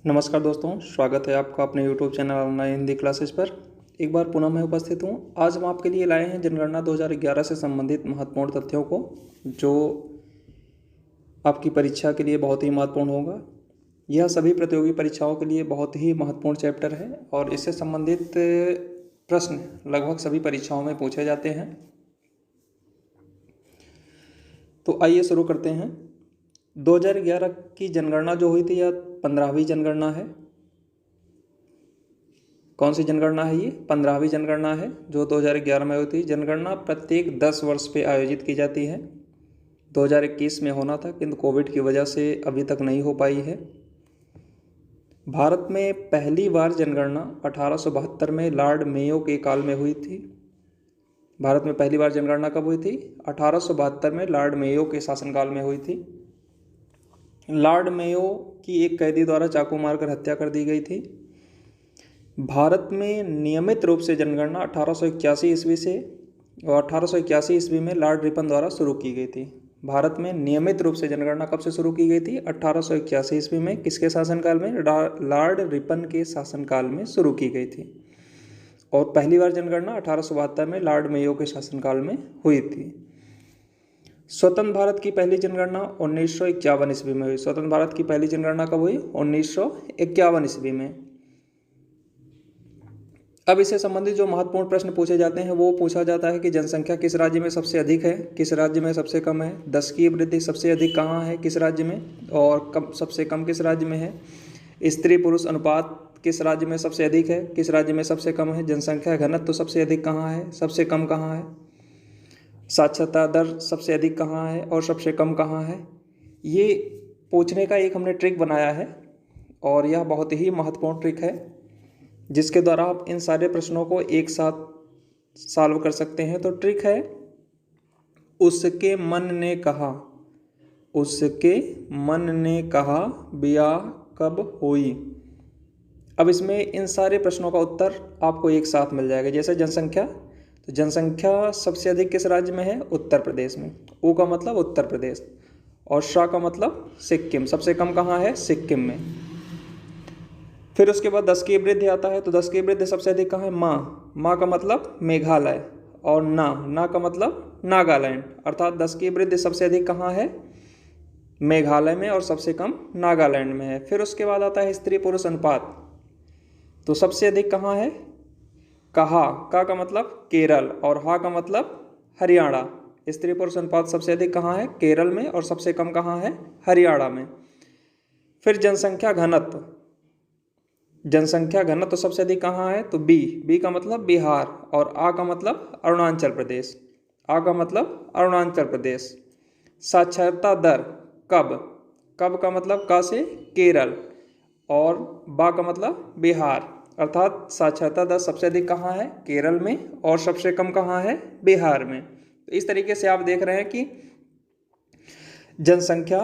नमस्कार दोस्तों, स्वागत है आपका अपने YouTube channel online Hindi classes पर। एक बार पुनः मैं उपस्थित हूँ। आज हम आपके लिए लाए हैं जनगणना 2011 से संबंधित महत्वपूर्ण तथ्यों को, जो आपकी परीक्षा के लिए बहुत ही महत्वपूर्ण होगा। यह सभी प्रतियोगी परीक्षाओं के लिए बहुत ही महत्वपूर्ण चैप्टर है और इससे संबंधित प्रश्न लगभग सभी परीक्षाओं में पूछे जाते हैं। तो आइए शुरू करते हैं। 2011 की जनगणना जो हुई थी यह 15वीं जनगणना है। कौन सी जनगणना है ये? 15वीं जनगणना है जो 2011 में हुई थी। जनगणना प्रत्येक 10 वर्ष पे आयोजित की जाती है। 2021 में होना था किंतु कोविड की वजह से अभी तक नहीं हो पाई है। भारत में पहली बार जनगणना 1872 में लॉर्ड मेयो के काल में हुई थी। भारत में पहली बार जनगणना कब हुई थी? 1872 में लॉर्ड मेयो के शासनकाल में हुई थी। लॉर्ड मेयो की एक कैदी द्वारा चाकू मारकर हत्या कर दी गई थी। भारत में नियमित रूप से जनगणना 1881 ईस्वी से और 1881 ईस्वी में लॉर्ड रिपन द्वारा शुरू की गई थी। भारत में नियमित रूप से जनगणना कब से शुरू की गई थी? 1881 ईस्वी में। किसके शासनकाल में? लॉर्ड रिपन के शासनकाल में शुरू की गई थी। और पहली बार जनगणना 1872 में लॉर्ड मेयो के शासनकाल में हुई थी। स्वतंत्र भारत की पहली जनगणना 1951 ईस्वी में हुई। स्वतंत्र भारत की पहली जनगणना कब हुई? 1951 ईस्वी में। अब इससे संबंधित जो महत्वपूर्ण प्रश्न पूछे जाते हैं वो पूछा जाता है कि जनसंख्या किस राज्य में सबसे अधिक है, किस राज्य में सबसे कम है, दशकीय वृद्धि सबसे अधिक कहाँ है, किस राज्य में, और सबसे कम किस राज्य में है, स्त्री पुरुष अनुपात किस राज्य में सबसे अधिक है, किस राज्य में सबसे कम है, जनसंख्या घनत्व सबसे अधिक कहाँ है, सबसे कम कहाँ है, साक्षरता दर सबसे अधिक कहाँ है और सबसे कम कहाँ है। ये पूछने का एक हमने ट्रिक बनाया है और यह बहुत ही महत्वपूर्ण ट्रिक है जिसके द्वारा आप इन सारे प्रश्नों को एक साथ सॉल्व कर सकते हैं। तो ट्रिक है, उसके मन ने कहा, उसके मन ने कहा ब्याह कब हुई। अब इसमें इन सारे प्रश्नों का उत्तर आपको एक साथ मिल जाएगा। जैसे जनसंख्या, तो जनसंख्या सबसे अधिक किस राज्य में है? उत्तर प्रदेश में। ऊ का मतलब उत्तर प्रदेश और शा का मतलब सिक्किम। सबसे कम कहाँ है? सिक्किम में। फिर उसके बाद दशकीय वृद्धि आता है। तो दशकीय वृद्धि सबसे अधिक कहाँ है? माँ का मतलब मेघालय और ना का मतलब नागालैंड। अर्थात दशकीय वृद्धि सबसे अधिक कहाँ है? मेघालय में और सबसे कम नागालैंड में है। फिर उसके बाद आता है स्त्री पुरुष अनुपात। तो सबसे अधिक कहाँ है? का मतलब केरल और हा का मतलब हरियाणा। स्त्री पुरुष अनुपात सबसे अधिक कहाँ है? केरल में और सबसे कम कहाँ है? हरियाणा में। फिर जनसंख्या घनत्व, जनसंख्या घनत्व तो सबसे अधिक कहाँ है? तो बी का मतलब बिहार और आ का मतलब अरुणाचल प्रदेश। आ का मतलब अरुणाचल प्रदेश। साक्षरता दर कब का मतलब का से केरल और बा का मतलब बिहार। अर्थात साक्षरता दर सबसे अधिक कहाँ है? केरल में और सबसे कम कहाँ है? बिहार में। तो इस तरीके से आप देख रहे हैं कि जनसंख्या,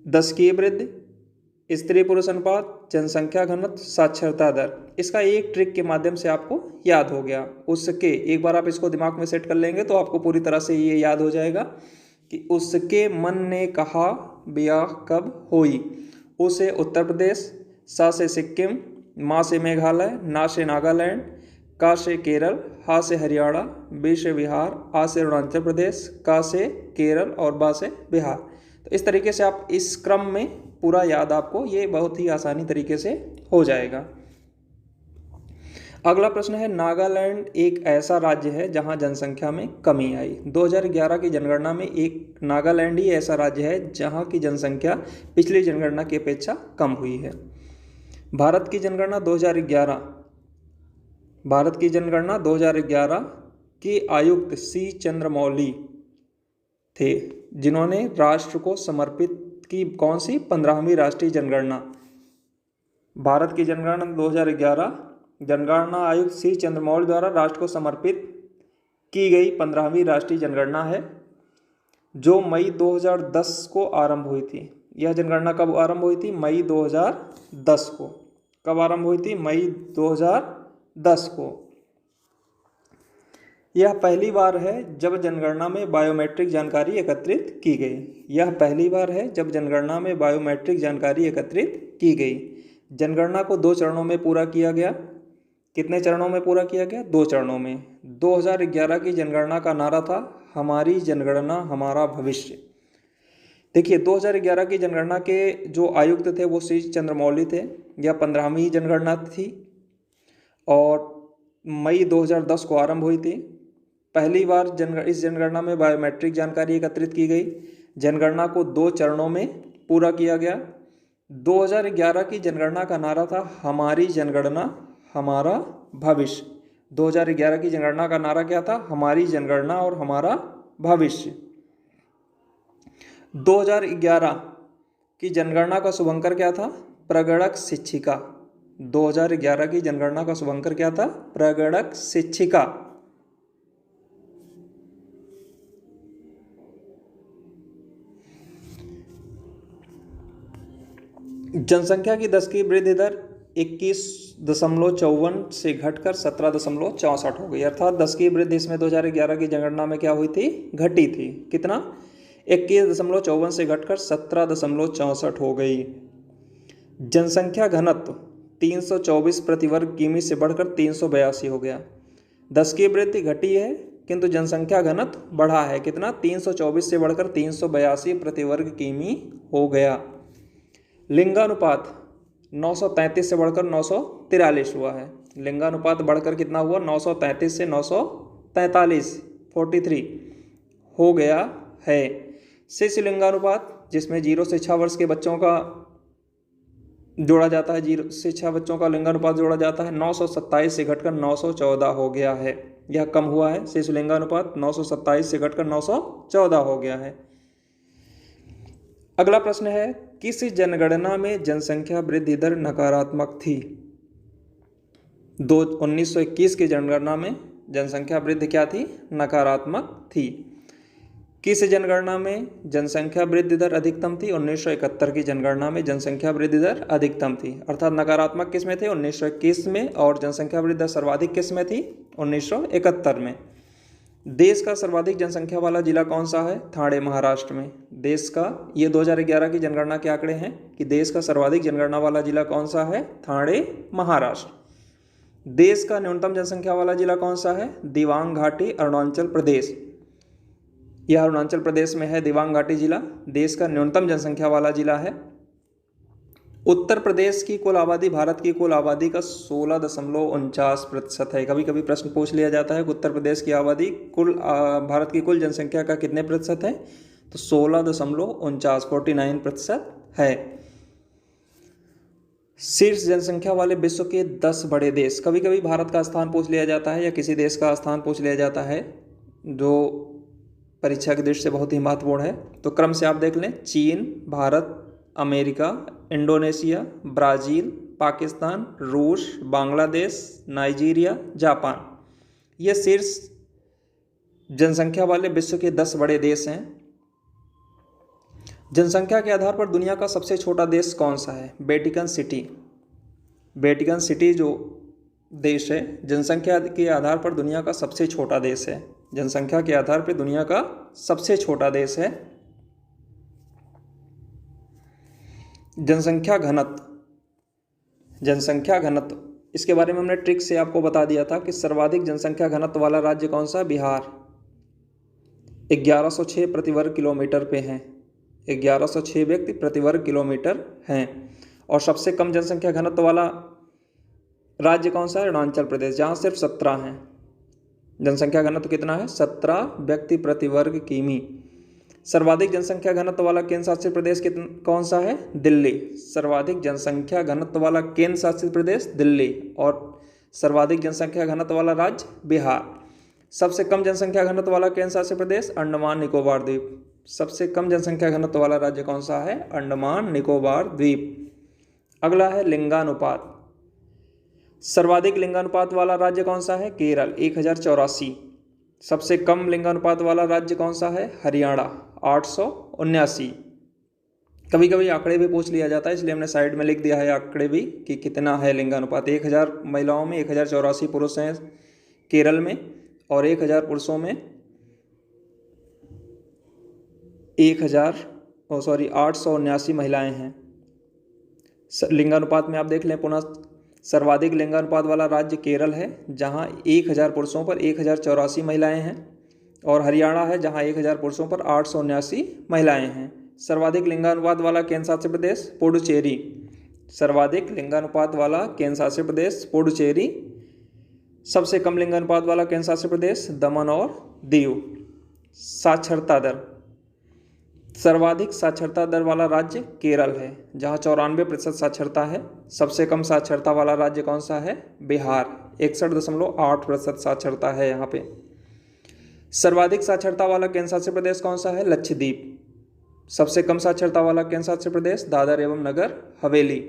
दशकीय वृद्धि, स्त्री पुरुष अनुपात, जनसंख्या घनत्व, साक्षरता दर, इसका एक ट्रिक के माध्यम से आपको याद हो गया। उसके एक बार आप इसको दिमाग में सेट कर लेंगे तो आपको पूरी तरह से ये याद हो जाएगा कि उसके मन ने कहा ब्याह कब हुई। उ से उत्तर प्रदेश, सा से सिक्किम, माँ से मेघालय, ना से नागालैंड, का से केरल, हा से हरियाणा, बी से बिहार, आ से अरुणाचल प्रदेश, का से केरल और बा से बिहार। तो इस तरीके से आप इस क्रम में पूरा याद आपको ये बहुत ही आसानी तरीके से हो जाएगा। अगला प्रश्न है, नागालैंड एक ऐसा राज्य है जहां जनसंख्या में कमी आई। 2011 की जनगणना में एक नागालैंड ही ऐसा राज्य है जहां की जनसंख्या पिछली जनगणना की अपेक्षा कम हुई है। भारत की जनगणना 2011 के आयुक्त सी चंद्रमौली थे जिन्होंने राष्ट्र को समर्पित की कौन सी? 15वीं राष्ट्रीय जनगणना। भारत की जनगणना 2011 जनगणना आयुक्त सी चंद्रमौली द्वारा राष्ट्र को समर्पित की गई 15वीं राष्ट्रीय जनगणना है जो मई 2010 को आरंभ हुई थी। यह जनगणना कब आरंभ हुई थी? मई 2010 को। कब आरंभ हुई थी? मई 2010 को। यह पहली बार है जब जनगणना में बायोमेट्रिक जानकारी एकत्रित की गई। यह पहली बार है जब जनगणना में बायोमेट्रिक जानकारी एकत्रित की गई। जनगणना को 2 चरणों में पूरा किया गया। कितने चरणों में पूरा किया गया? 2 चरणों में। 2011 की जनगणना का नारा था हमारी जनगणना हमारा भविष्य। देखिए 2011 की जनगणना के जो आयुक्त थे वो श्री चंद्रमौली थे। यह 15वीं जनगणना थी और मई 2010 को आरंभ हुई थी। पहली बार इस जनगणना में बायोमेट्रिक जानकारी एकत्रित की गई। जनगणना को 2 चरणों में पूरा किया गया। 2011 की जनगणना का नारा था हमारी जनगणना हमारा भविष्य। 2011 की जनगणना का नारा क्या था? हमारी जनगणना और हमारा भविष्य। 2011 की जनगणना का शुभंकर क्या था? प्रगणक शिक्षिका। 2011 की जनगणना का शुभंकर क्या था? प्रगणक शिक्षिका। जनसंख्या की 10 की वृद्धि दर 21.54 से घटकर 17.64 हो गई। अर्थात 10 की वृद्धि इसमें 2011 की जनगणना में क्या हुई थी? घटी थी। कितना? 21.54 से घटकर 17.64 हो गई। जनसंख्या घनत्व 324 प्रति वर्ग किमी से बढ़कर 382 हो गया। 10 की वृद्धि घटी है किंतु जनसंख्या घनत्व बढ़ा है। कितना? 324 से बढ़कर 382 प्रति वर्ग किमी हो गया। लिंगानुपात 933 से बढ़कर 943 हुआ है। लिंगानुपात बढ़कर कितना हुआ? 933 से 943 43 हो गया है। शिशु लिंगानुपात जिसमें 0 से 6 वर्ष के बच्चों का जोड़ा जाता है, 0 से 6 बच्चों का लिंगानुपात जोड़ा जाता है, 927 से घटकर 914 हो गया है। यह कम हुआ है। शिशु लिंगानुपात 927 से घटकर 914 हो गया है। अगला प्रश्न है किस जनगणना में जनसंख्या वृद्धि दर नकारात्मक थी? 1921 की जनगणना में जनसंख्या वृद्धि क्या थी? नकारात्मक थी। किस जनगणना में जनसंख्या वृद्धि दर अधिकतम थी? 1971 की जनगणना में जनसंख्या वृद्धि दर अधिकतम थी। अर्थात नकारात्मक किस में थे? 1921 में। और जनसंख्या वृद्धि दर सर्वाधिक किस में थी? 1971 में। देश का सर्वाधिक जनसंख्या वाला जिला कौन सा है? ठाणे, महाराष्ट्र में। देश का, ये 2011 की जनगणना के आंकड़े हैं कि देश का सर्वाधिक जनगणना वाला जिला कौन सा है? ठाणे, महाराष्ट्र। देश का न्यूनतम जनसंख्या वाला जिला कौन सा है? दिबांग घाटी, अरुणाचल प्रदेश। यह अरुणाचल प्रदेश में है दिबांग घाटी जिला। देश का न्यूनतम जनसंख्या वाला जिला है। उत्तर प्रदेश की कुल आबादी भारत की कुल आबादी का 16.49% है। कभी कभी प्रश्न पूछ लिया जाता है कि उत्तर प्रदेश की आबादी भारत की कुल जनसंख्या का कितने प्रतिशत है? तो 16.49 49% है। शीर्ष जनसंख्या वाले विश्व के 10 बड़े देश। कभी कभी भारत का स्थान पूछ लिया जाता है या किसी देश का स्थान पूछ लिया जाता है जो परीक्षा की दृष्टि से बहुत ही महत्वपूर्ण है। तो क्रम से आप देख लें, चीन, Bharat, America, Indonesia, Brazil, Pakistan, रूस, बांग्लादेश, नाइजीरिया, जापान। ये शीर्ष जनसंख्या वाले विश्व के 10 बड़े देश हैं। जनसंख्या के आधार पर दुनिया का सबसे छोटा देश कौन सा है? Vatican city. वेटिकन सिटी जो देश है जनसंख्या के आधार पर दुनिया का सबसे छोटा देश है। जनसंख्या के आधार पर दुनिया का सबसे छोटा देश है। जनसंख्या घनत्व, जनसंख्या घनत्व इसके बारे में हमने ट्रिक से आपको बता दिया था कि सर्वाधिक जनसंख्या घनत्व वाला राज्य कौन सा? बिहार। 1106 प्रति वर्ग किलोमीटर पे हैं। 1106 व्यक्ति प्रति वर्ग किलोमीटर हैं। और सबसे कम जनसंख्या घनत्व वाला राज्य कौन सा है? अरुणाचल प्रदेश, जहाँ सिर्फ 17 हैं। जनसंख्या घनत्व कितना है? 17 व्यक्ति प्रति वर्ग किमी। सर्वाधिक जनसंख्या घनत्व वाला केंद्र शासित प्रदेश कौन सा है? दिल्ली। सर्वाधिक जनसंख्या घनत्व वाला केंद्र शासित प्रदेश दिल्ली। और सर्वाधिक जनसंख्या घनत्व वाला राज्य बिहार। सबसे कम जनसंख्या घनत्व वाला केंद्र शासित प्रदेश अंडमान निकोबार द्वीप। सबसे कम जनसंख्या घनत्व वाला राज्य कौन सा है? अंडमान निकोबार द्वीप। अगला है लिंगानुपात। सर्वाधिक लिंगानुपात वाला राज्य कौन सा है? केरल, 1084। सबसे कम लिंगानुपात वाला राज्य कौन सा है? हरियाणा, 879। कभी कभी आंकड़े भी पूछ लिया जाता है, इसलिए हमने साइड में लिख दिया है आंकड़े भी कि कितना है लिंगानुपात। 1000 महिलाओं में 1084 पुरुष हैं केरल में और 1000 पुरुषों में 879 महिलाएं हैं। लिंगानुपात में आप देख लें पुनः, सर्वाधिक लिंगानुपात वाला राज्य केरल है जहां 1000 पुरुषों पर 1084 महिलाएं हैं, और हरियाणा है जहां 1000 पुरुषों पर 879 महिलाएं हैं। सर्वाधिक लिंगानुपात वाला केंद्र शासित प्रदेश पुडुचेरी, सर्वाधिक लिंगानुपात वाला केंद्र शासित प्रदेश पुडुचेरी। सबसे कम लिंगानुपात वाला केंद्र शासित प्रदेश दमन और दीव। साक्षरता दर, सर्वाधिक साक्षरता दर वाला राज्य केरल है जहां 94% साक्षरता है। सबसे कम साक्षरता वाला राज्य कौन सा है? बिहार, 61.8% साक्षरता है यहाँ पे। सर्वाधिक साक्षरता वाला केंद्र शासित प्रदेश कौन सा है? लक्षद्वीप। सबसे कम साक्षरता वाला केंद्र शासित प्रदेश दादर एवं नगर हवेली।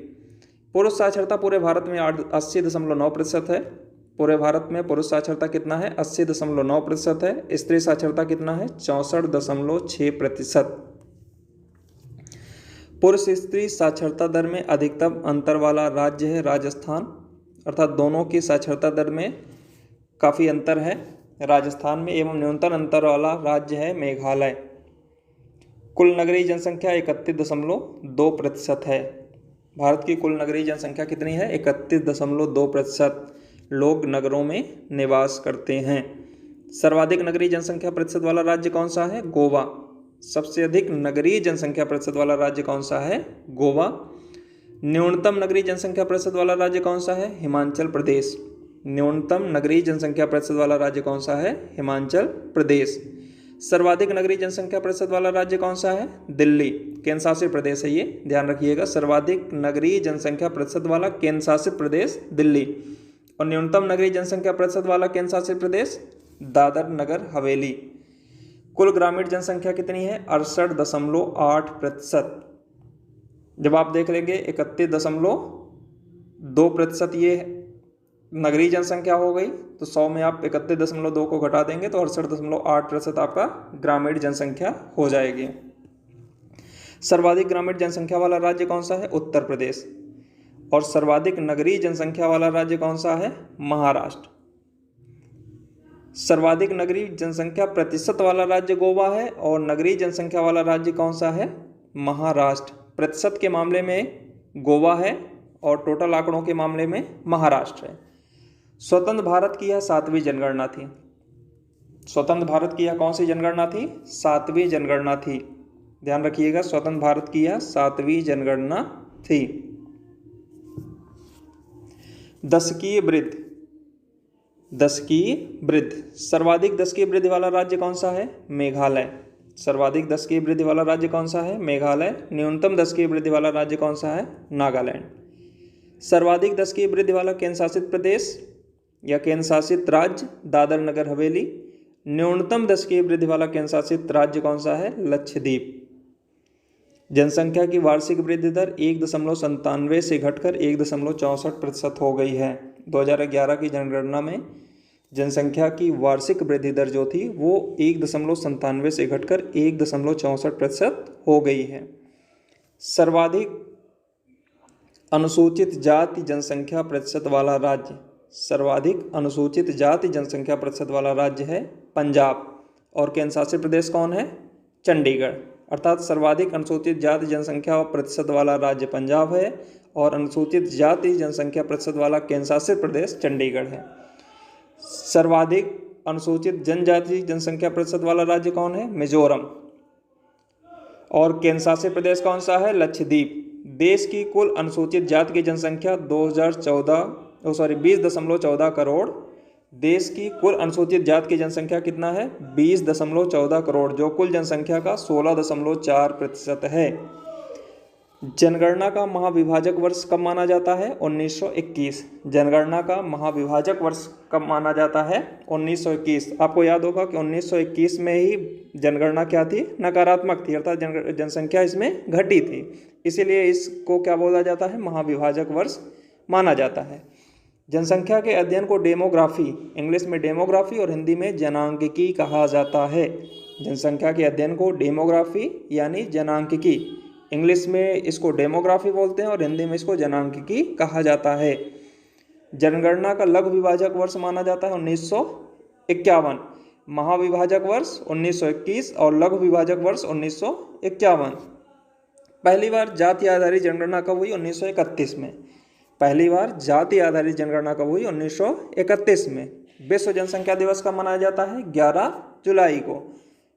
पुरुष साक्षरता पूरे भारत में 80.9% है। पूरे भारत में पुरुष साक्षरता कितना है? 80.9% है। स्त्री साक्षरता कितना है? 64.6%। पुरुष स्त्री साक्षरता दर में अधिकतम अंतर वाला राज्य है राजस्थान, अर्थात दोनों की साक्षरता दर में काफ़ी अंतर है राजस्थान में। एवं न्यूनतम अंतर वाला राज्य है मेघालय। कुल नगरीय जनसंख्या 31.2% है। भारत की कुल नगरीय जनसंख्या कितनी है? 31.2% लोग नगरों में निवास करते हैं। सर्वाधिक नगरीय जनसंख्या प्रतिशत वाला राज्य कौन सा है? गोवा। सबसे अधिक नगरीय जनसंख्या प्रतिशत वाला राज्य कौन सा है? गोवा। न्यूनतम नगरीय जनसंख्या प्रतिशत वाला राज्य कौन सा है? हिमाचल प्रदेश। न्यूनतम नगरीय जनसंख्या प्रतिशत वाला राज्य कौन सा है? हिमाचल प्रदेश। सर्वाधिक नगरीय जनसंख्या प्रतिशत वाला राज्य कौन सा है? दिल्ली, केंद्र शासित प्रदेश है ये, ध्यान रखिएगा। सर्वाधिक नगरीय जनसंख्या प्रतिशत वाला केंद्र शासित प्रदेश दिल्ली, और न्यूनतम नगरीय जनसंख्या प्रतिशत वाला केंद्र शासित प्रदेश दादर नगर हवेली। कुल ग्रामीण जनसंख्या कितनी है? 68.8%। जब आप देख लेंगे 31.2% ये नगरीय जनसंख्या हो गई, तो 100 में आप 31.2 को घटा देंगे तो 68.8% आपका ग्रामीण जनसंख्या हो जाएगी। सर्वाधिक ग्रामीण जनसंख्या वाला राज्य कौन सा है? उत्तर प्रदेश। और सर्वाधिक नगरीय जनसंख्या वाला राज्य कौन सा है? महाराष्ट्र। सर्वाधिक नगरीय जनसंख्या प्रतिशत वाला राज्य गोवा है, और नगरीय जनसंख्या वाला राज्य कौन सा है? महाराष्ट्र। प्रतिशत के मामले में गोवा है और टोटल आंकड़ों के मामले में महाराष्ट्र है। स्वतंत्र भारत की यह 7वीं जनगणना थी। स्वतंत्र भारत की यह कौन सी जनगणना थी? 7वीं जनगणना थी, ध्यान रखिएगा। स्वतंत्र भारत की यह 7वीं जनगणना थी। दशकीय वृद्धि, दशकीय वृद्धि, सर्वाधिक दशकीय वृद्धि वाला राज्य कौन सा है? मेघालय। सर्वाधिक दशकीय वृद्धि वाला राज्य कौन सा है? मेघालय। न्यूनतम दशकीय वृद्धि वाला राज्य कौन सा है? नागालैंड। सर्वाधिक दशकीय वृद्धि वाला केंद्र शासित प्रदेश या केंद्र शासित राज्य दादर नगर हवेली। न्यूनतम दशकीय वृद्धि वाला केंद्र शासित राज्य कौन सा है? लक्षद्वीप। जनसंख्या की वार्षिक वृद्धि दर 1.97 से घटकर 1.64% हो गई है। 2011 की जनगणना में जनसंख्या की वार्षिक वृद्धि दर जो थी वो 1.97 से घटकर 1.64% हो गई है। सर्वाधिक अनुसूचित जाति जनसंख्या प्रतिशत वाला राज्य, सर्वाधिक अनुसूचित जाति जनसंख्या प्रतिशत वाला राज्य है पंजाब, और केंद्र शासित प्रदेश कौन है? चंडीगढ़। अर्थात सर्वाधिक अनुसूचित जाति जनसंख्या प्रतिशत वाला राज्य पंजाब है, और अनुसूचित जाति जनसंख्या प्रतिशत वाला केंद्र शासित प्रदेश चंडीगढ़ है। सर्वाधिक अनुसूचित जनजाति जनसंख्या प्रतिशत वाला राज्य कौन है? मिजोरम। और केंद्र शासित प्रदेश कौन सा है? लक्षद्वीप। देश की कुल अनुसूचित जाति की जनसंख्या 2014 करोड़। देश की कुल अनुसूचित जाति की जनसंख्या कितना है? 20.14 करोड़, जो कुल जनसंख्या का 16.4% है। जनगणना का महाविभाजक वर्ष कब माना जाता है? 1921। जनगणना का महाविभाजक वर्ष कब माना जाता है? 1921। आपको याद होगा कि 1921 में ही जनगणना क्या थी? नकारात्मक थी, अर्थात जनसंख्या इसमें घटी थी, इसीलिए इसको क्या बोला जाता है? महाविभाजक वर्ष माना जाता है। जनसंख्या के अध्ययन को डेमोग्राफी, इंग्लिश में डेमोग्राफी और हिंदी में जनांकिकी कहा जाता है। जनसंख्या के अध्ययन को डेमोग्राफी यानी जनांकिकी, इंग्लिश में इसको डेमोग्राफी बोलते हैं और हिंदी में इसको जनांकिकी कहा जाता है। जनगणना का लघु विभाजक वर्ष माना जाता है 51। महाविभाजक वर्ष 1921 और लघु विभाजक वर्ष 1951। पहली बार जाति आधारित जनगणना कब हुई? 1931 में। पहली बार जाति आधारित जनगणना कब हुई? 1931 में। विश्व जनसंख्या दिवस कब मनाया जाता है? 11 जुलाई को।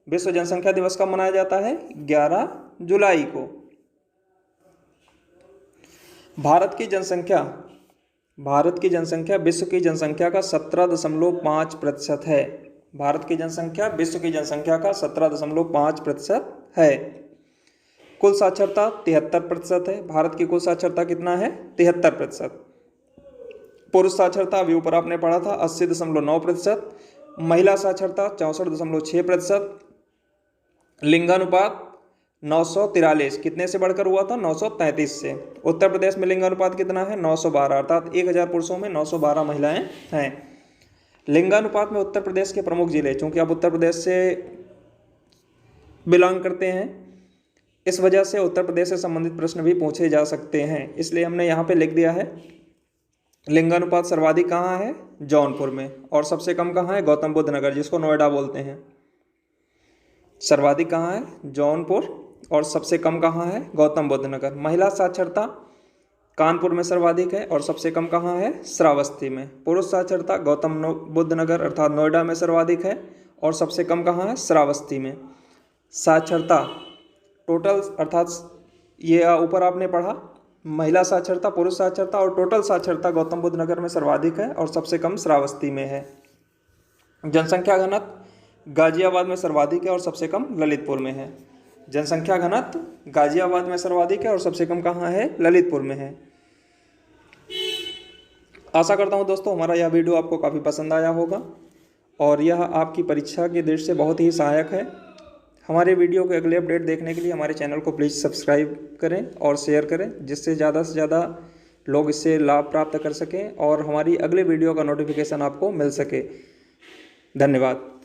विश्व जनसंख्या दिवस कब मनाया जाता है? 11 जुलाई को। भारत की जनसंख्या विश्व की जनसंख्या का 17.5% है। भारत की जनसंख्या विश्व की जनसंख्या का 17.5% है। कुल साक्षरता 73% है। भारत की कुल साक्षरता कितना है? 73%। पुरुष साक्षरता अभी ऊपर आपने पढ़ा था 80.9%। महिला साक्षरता 64.6%। लिंगानुपात 943 कितने से बढ़कर हुआ था? 933 से। उत्तर प्रदेश में लिंगानुपात कितना है? 912, अर्थात 1000 पुरुषों में 912 महिलाएं हैं। लिंगानुपात में उत्तर प्रदेश के प्रमुख जिले, चूंकि आप उत्तर प्रदेश से बिलोंग करते हैं, इस वजह से उत्तर प्रदेश से संबंधित प्रश्न भी पूछे जा सकते हैं, इसलिए हमने यहाँ पे लिख दिया है। लिंगानुपात सर्वाधिक कहाँ है? जौनपुर में। और सबसे कम कहाँ है? गौतम बुद्ध नगर, जिसको नोएडा बोलते हैं। सर्वाधिक कहाँ है? जौनपुर। और सबसे कम कहाँ है? गौतम बुद्ध नगर। महिला साक्षरता कानपुर में सर्वाधिक है और सबसे कम कहाँ है? श्रावस्ती में। पुरुष साक्षरता गौतम बुद्ध नगर अर्थात नोएडा में सर्वाधिक है और सबसे कम कहाँ है? श्रावस्ती में। साक्षरता टोटल अर्थात ये ऊपर आपने पढ़ा, महिला साक्षरता, पुरुष साक्षरता और टोटल साक्षरता गौतम बुद्ध नगर में सर्वाधिक है और सबसे कम श्रावस्ती में है। जनसंख्या घनत्व गाजियाबाद में सर्वाधिक है और सबसे कम ललितपुर में है। जनसंख्या घनत्व गाजियाबाद में सर्वाधिक है और सबसे कम कहाँ है? ललितपुर में है। आशा करता हूँ दोस्तों हमारा यह वीडियो आपको काफ़ी पसंद आया होगा और यह आपकी परीक्षा की दृष्टि से बहुत ही सहायक है। हमारे वीडियो के अगले अपडेट देखने के लिए हमारे चैनल को प्लीज़ सब्सक्राइब करें और शेयर करें, जिससे ज़्यादा से ज़्यादा लोग इससे लाभ प्राप्त कर सकें और हमारी अगले वीडियो का नोटिफिकेशन आपको मिल सके। धन्यवाद।